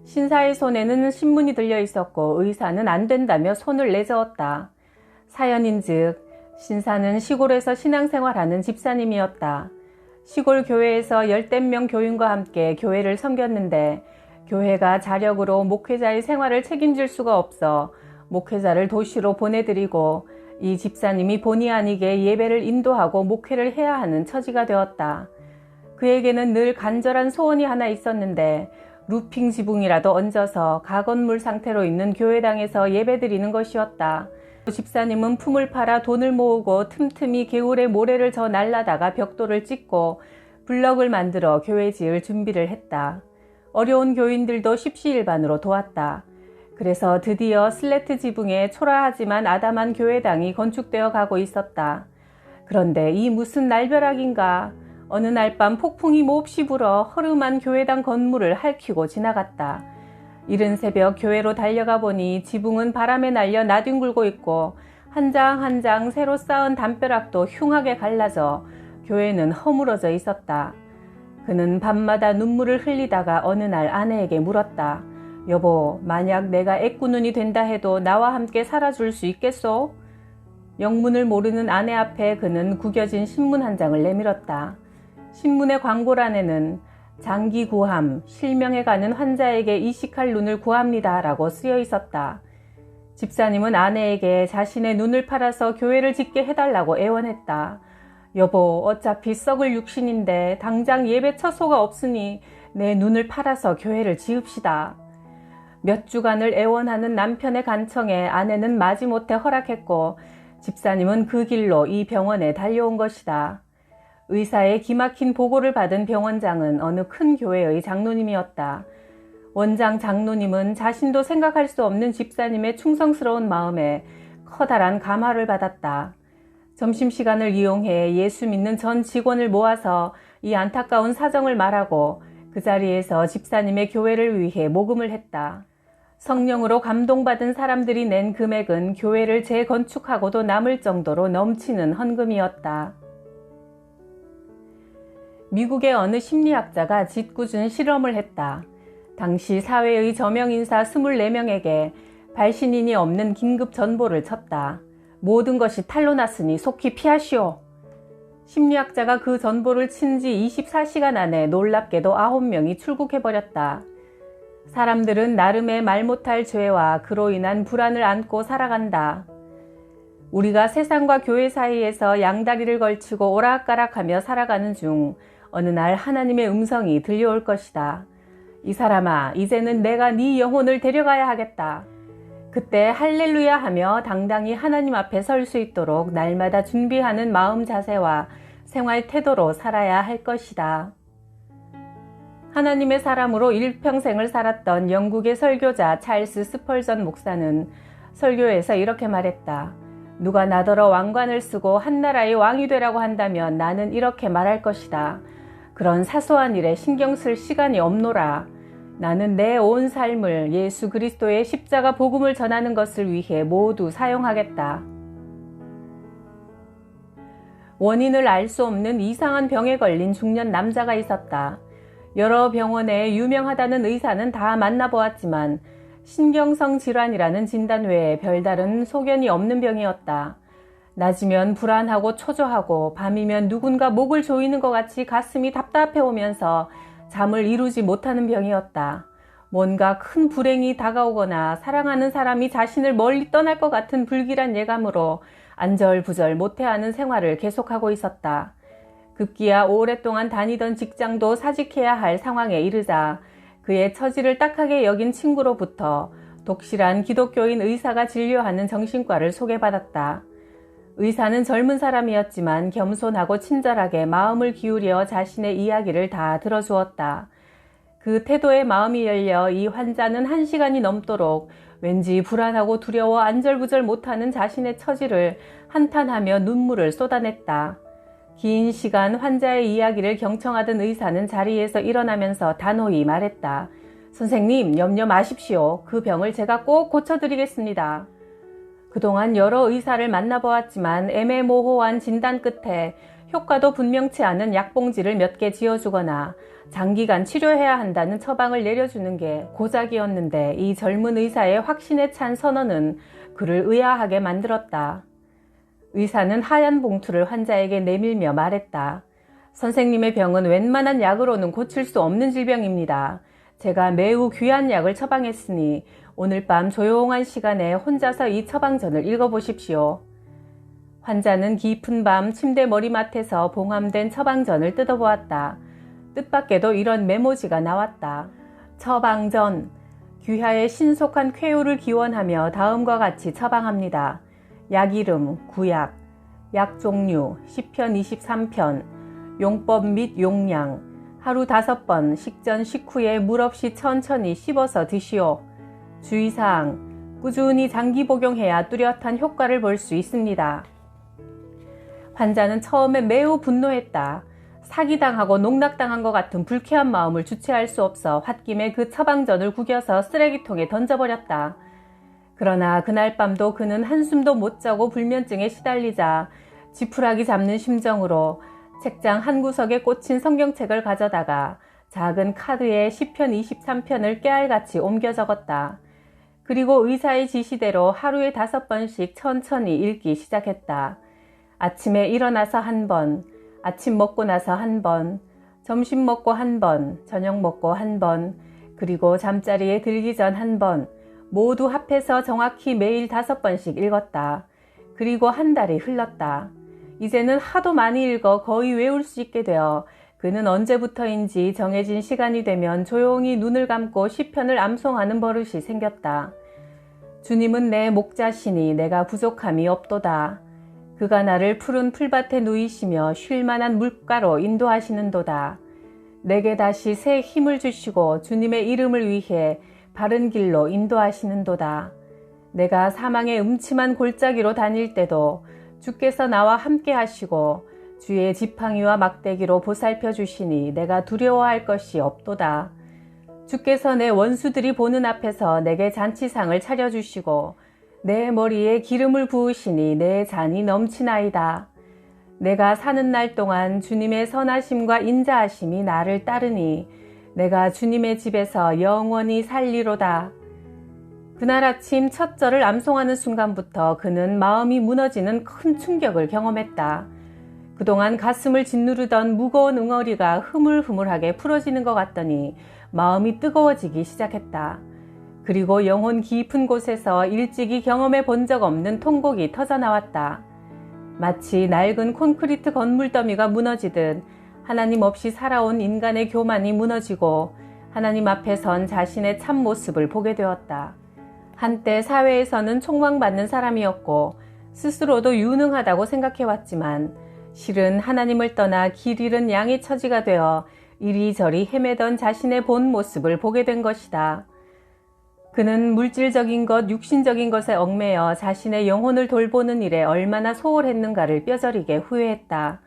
신사의 손에는 신문이 들려 있었고 의사는 안 된다며 손을 내저었다. 사연인즉 신사는 시골에서 신앙생활하는 집사님이었다. 시골 교회에서 10명 교인과 함께 교회를 섬겼는데 교회가 자력으로 목회자의 생활을 책임질 수가 없어 목회자를 도시로 보내드리고 이 집사님이 본의 아니게 예배를 인도하고 목회를 해야 하는 처지가 되었다. 그에게는 늘 간절한 소원이 하나 있었는데 루핑 지붕이라도 얹어서 가건물 상태로 있는 교회당에서 예배드리는 것이었다. 집사님은 품을 팔아 돈을 모으고 틈틈이 개울에 모래를 저 날라다가 벽돌을 찍고 블럭을 만들어 교회 지을 준비를 했다. 어려운 교인들도 십시일반으로 도왔다. 그래서 드디어 슬래트 지붕에 초라하지만 아담한 교회당이 건축되어 가고 있었다. 그런데 이 무슨 날벼락인가. 어느 날 밤 폭풍이 몹시 불어 허름한 교회당 건물을 핥히고 지나갔다. 이른 새벽 교회로 달려가 보니 지붕은 바람에 날려 나뒹굴고 있고 한 장 한 장 새로 쌓은 담벼락도 흉하게 갈라져 교회는 허물어져 있었다. 그는 밤마다 눈물을 흘리다가 어느 날 아내에게 물었다. 여보, 만약 내가 애꾸눈이 된다 해도 나와 함께 살아줄 수 있겠소? 영문을 모르는 아내 앞에 그는 구겨진 신문 한 장을 내밀었다. 신문의 광고란에는 장기 구함, 실명해가는 환자에게 이식할 눈을 구합니다 라고 쓰여 있었다. 집사님은 아내에게 자신의 눈을 팔아서 교회를 짓게 해달라고 애원했다. 여보, 어차피 썩을 육신인데 당장 예배 처소가 없으니 내 눈을 팔아서 교회를 지읍시다. 몇 주간을 애원하는 남편의 간청에 아내는 마지못해 허락했고 집사님은 그 길로 이 병원에 달려온 것이다. 의사의 기막힌 보고를 받은 병원장은 어느 큰 교회의 장로님이었다. 원장 장로님은 자신도 생각할 수 없는 집사님의 충성스러운 마음에 커다란 감화를 받았다. 점심시간을 이용해 예수 믿는 전 직원을 모아서 이 안타까운 사정을 말하고 그 자리에서 집사님의 교회를 위해 모금을 했다. 성령으로 감동받은 사람들이 낸 금액은 교회를 재건축하고도 남을 정도로 넘치는 헌금이었다. 미국의 어느 심리학자가 짓궂은 실험을 했다. 당시 사회의 저명인사 24명에게 발신인이 없는 긴급 전보를 쳤다. 모든 것이 탄로 났으니 속히 피하시오. 심리학자가 그 전보를 친 지 24시간 안에 놀랍게도 9명이 출국해버렸다. 사람들은 나름의 말 못할 죄와 그로 인한 불안을 안고 살아간다. 우리가 세상과 교회 사이에서 양다리를 걸치고 오락가락하며 살아가는 중 어느 날 하나님의 음성이 들려올 것이다. 이 사람아, 이제는 내가 네 영혼을 데려가야 하겠다. 그때 할렐루야 하며 당당히 하나님 앞에 설 수 있도록 날마다 준비하는 마음 자세와 생활 태도로 살아야 할 것이다. 하나님의 사람으로 일평생을 살았던 영국의 설교자 찰스 스펄전 목사는 설교에서 이렇게 말했다. 누가 나더러 왕관을 쓰고 한 나라의 왕이 되라고 한다면 나는 이렇게 말할 것이다. 그런 사소한 일에 신경 쓸 시간이 없노라. 나는 내 온 삶을 예수 그리스도의 십자가 복음을 전하는 것을 위해 모두 사용하겠다. 원인을 알 수 없는 이상한 병에 걸린 중년 남자가 있었다. 여러 병원에 유명하다는 의사는 다 만나보았지만 신경성 질환이라는 진단 외에 별다른 소견이 없는 병이었다. 낮이면 불안하고 초조하고 밤이면 누군가 목을 조이는 것 같이 가슴이 답답해 오면서 잠을 이루지 못하는 병이었다. 뭔가 큰 불행이 다가오거나 사랑하는 사람이 자신을 멀리 떠날 것 같은 불길한 예감으로 안절부절 못해하는 생활을 계속하고 있었다. 급기야 오랫동안 다니던 직장도 사직해야 할 상황에 이르자 그의 처지를 딱하게 여긴 친구로부터 독실한 기독교인 의사가 진료하는 정신과를 소개받았다. 의사는 젊은 사람이었지만 겸손하고 친절하게 마음을 기울여 자신의 이야기를 다 들어주었다. 그 태도에 마음이 열려 이 환자는 1시간이 넘도록 왠지 불안하고 두려워 안절부절 못하는 자신의 처지를 한탄하며 눈물을 쏟아냈다. 긴 시간 환자의 이야기를 경청하던 의사는 자리에서 일어나면서 단호히 말했다. 선생님, 염려 마십시오. 그 병을 제가 꼭 고쳐드리겠습니다. 그동안 여러 의사를 만나보았지만 애매모호한 진단 끝에 효과도 분명치 않은 약봉지를 몇 개 지어주거나 장기간 치료해야 한다는 처방을 내려주는 게 고작이었는데 이 젊은 의사의 확신에 찬 선언은 그를 의아하게 만들었다. 의사는 하얀 봉투를 환자에게 내밀며 말했다. 선생님의 병은 웬만한 약으로는 고칠 수 없는 질병입니다. 제가 매우 귀한 약을 처방했으니 오늘 밤 조용한 시간에 혼자서 이 처방전을 읽어보십시오. 환자는 깊은 밤 침대 머리맡에서 봉함된 처방전을 뜯어보았다. 뜻밖에도 이런 메모지가 나왔다. 처방전, 귀하의 신속한 쾌유를 기원하며 다음과 같이 처방합니다. 약 이름, 구약, 약 종류, 시편 23편, 용법 및 용량, 하루 5번 식전 식후에 물 없이 천천히 씹어서 드시오. 주의사항, 꾸준히 장기 복용해야 뚜렷한 효과를 볼 수 있습니다. 환자는 처음에 매우 분노했다. 사기당하고 농락당한 것 같은 불쾌한 마음을 주체할 수 없어 홧김에 그 처방전을 구겨서 쓰레기통에 던져버렸다. 그러나 그날 밤도 그는 한숨도 못 자고 불면증에 시달리자 지푸라기 잡는 심정으로 책장 한 구석에 꽂힌 성경책을 가져다가 작은 카드에 시편 23편을 깨알같이 옮겨 적었다. 그리고 의사의 지시대로 하루에 5번씩 천천히 읽기 시작했다. 아침에 일어나서 1번, 아침 먹고 나서 1번, 점심 먹고 1번, 저녁 먹고 1번, 그리고 잠자리에 들기 전 1번, 모두 합해서 정확히 매일 5번씩 읽었다. 그리고 한 달이 흘렀다. 이제는 하도 많이 읽어 거의 외울 수 있게 되어 그는 언제부터인지 정해진 시간이 되면 조용히 눈을 감고 시편을 암송하는 버릇이 생겼다. 주님은 내 목자시니 내가 부족함이 없도다. 그가 나를 푸른 풀밭에 누이시며 쉴 만한 물가로 인도하시는도다. 내게 다시 새 힘을 주시고 주님의 이름을 위해 바른 길로 인도하시는도다. 내가 사망의 음침한 골짜기로 다닐 때도 주께서 나와 함께 하시고 주의 지팡이와 막대기로 보살펴 주시니 내가 두려워할 것이 없도다. 주께서 내 원수들이 보는 앞에서 내게 잔치상을 차려주시고 내 머리에 기름을 부으시니 내 잔이 넘치나이다. 내가 사는 날 동안 주님의 선하심과 인자하심이 나를 따르니 내가 주님의 집에서 영원히 살리로다. 그날 아침 첫 절을 암송하는 순간부터 그는 마음이 무너지는 큰 충격을 경험했다. 그동안 가슴을 짓누르던 무거운 응어리가 흐물흐물하게 풀어지는 것 같더니 마음이 뜨거워지기 시작했다. 그리고 영혼 깊은 곳에서 일찍이 경험해 본 적 없는 통곡이 터져나왔다. 마치 낡은 콘크리트 건물 더미가 무너지듯 하나님 없이 살아온 인간의 교만이 무너지고 하나님 앞에 선 자신의 참모습을 보게 되었다. 한때 사회에서는 촉망받는 사람이었고 스스로도 유능하다고 생각해왔지만 실은 하나님을 떠나 길 잃은 양의 처지가 되어 이리저리 헤매던 자신의 본 모습을 보게 된 것이다. 그는 물질적인 것, 육신적인 것에 얽매여 자신의 영혼을 돌보는 일에 얼마나 소홀했는가를 뼈저리게 후회했다.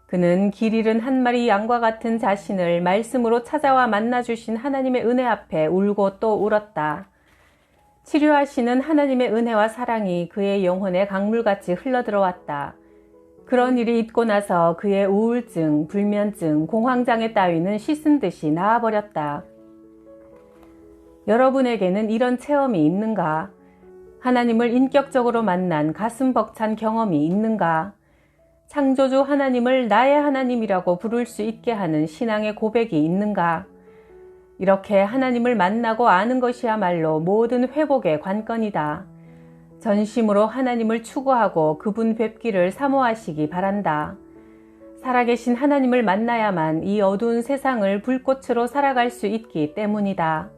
그는 길 잃은 한 마리 양과 같은 자신을 말씀으로 찾아와 만나주신 하나님의 은혜 앞에 울고 또 울었다. 치료하시는 하나님의 은혜와 사랑이 그의 영혼에 강물같이 흘러들어왔다. 그런 일이 있고 나서 그의 우울증, 불면증, 공황장애 따위는 씻은 듯이 나아버렸다. 여러분에게는 이런 체험이 있는가? 하나님을 인격적으로 만난 가슴 벅찬 경험이 있는가? 창조주 하나님을 나의 하나님이라고 부를 수 있게 하는 신앙의 고백이 있는가? 이렇게 하나님을 만나고 아는 것이야말로 모든 회복의 관건이다. 전심으로 하나님을 추구하고 그분 뵙기를 사모하시기 바란다. 살아계신 하나님을 만나야만 이 어두운 세상을 불꽃으로 살아갈 수 있기 때문이다.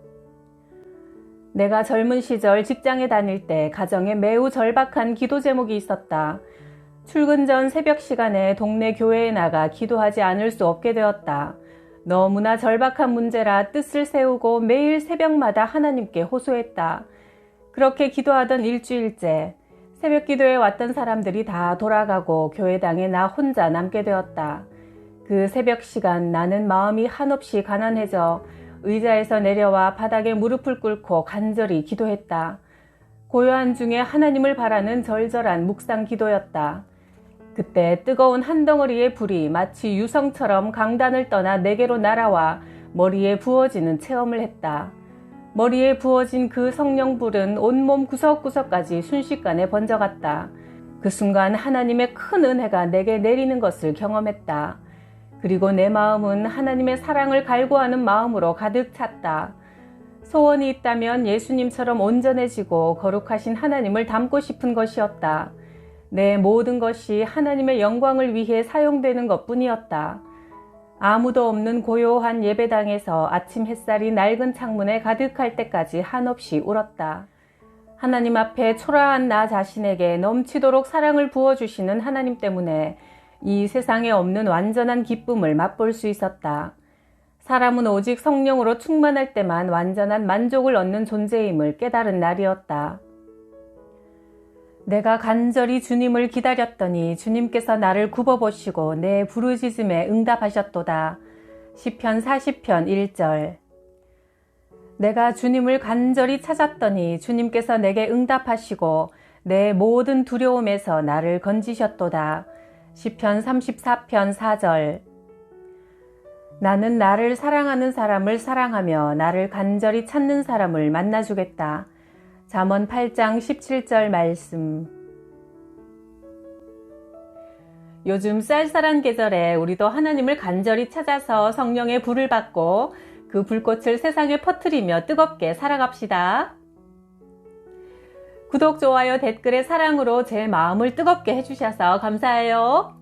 내가 젊은 시절 직장에 다닐 때 가정에 매우 절박한 기도 제목이 있었다. 출근 전 새벽 시간에 동네 교회에 나가 기도하지 않을 수 없게 되었다. 너무나 절박한 문제라 뜻을 세우고 매일 새벽마다 하나님께 호소했다. 그렇게 기도하던 일주일째 새벽 기도에 왔던 사람들이 다 돌아가고 교회당에 나 혼자 남게 되었다. 그 새벽 시간 나는 마음이 한없이 가난해져 의자에서 내려와 바닥에 무릎을 꿇고 간절히 기도했다. 고요한 중에 하나님을 바라는 절절한 묵상 기도였다. 그때 뜨거운 한 덩어리의 불이 마치 유성처럼 강단을 떠나 내게로 날아와 머리에 부어지는 체험을 했다. 머리에 부어진 그 성령불은 온몸 구석구석까지 순식간에 번져갔다. 그 순간 하나님의 큰 은혜가 내게 내리는 것을 경험했다. 그리고 내 마음은 하나님의 사랑을 갈구하는 마음으로 가득 찼다. 소원이 있다면 예수님처럼 온전해지고 거룩하신 하나님을 닮고 싶은 것이었다. 내 모든 것이 하나님의 영광을 위해 사용되는 것뿐이었다. 아무도 없는 고요한 예배당에서 아침 햇살이 낡은 창문에 가득할 때까지 한없이 울었다. 하나님 앞에 초라한 나 자신에게 넘치도록 사랑을 부어주시는 하나님 때문에 이 세상에 없는 완전한 기쁨을 맛볼 수 있었다. 사람은 오직 성령으로 충만할 때만 완전한 만족을 얻는 존재임을 깨달은 날이었다. 내가 간절히 주님을 기다렸더니 주님께서 나를 굽어보시고 내 부르짖음에 응답하셨도다. 시편 40편 1절. 내가 주님을 간절히 찾았더니 주님께서 내게 응답하시고 내 모든 두려움에서 나를 건지셨도다. 시편 34편 4절. 나는 나를 사랑하는 사람을 사랑하며 나를 간절히 찾는 사람을 만나주겠다. 잠언 8장 17절 말씀. 요즘 쌀쌀한 계절에 우리도 하나님을 간절히 찾아서 성령의 불을 받고 그 불꽃을 세상에 퍼뜨리며 뜨겁게 살아갑시다. 구독, 좋아요, 댓글의 사랑으로 제 마음을 뜨겁게 해주셔서 감사해요.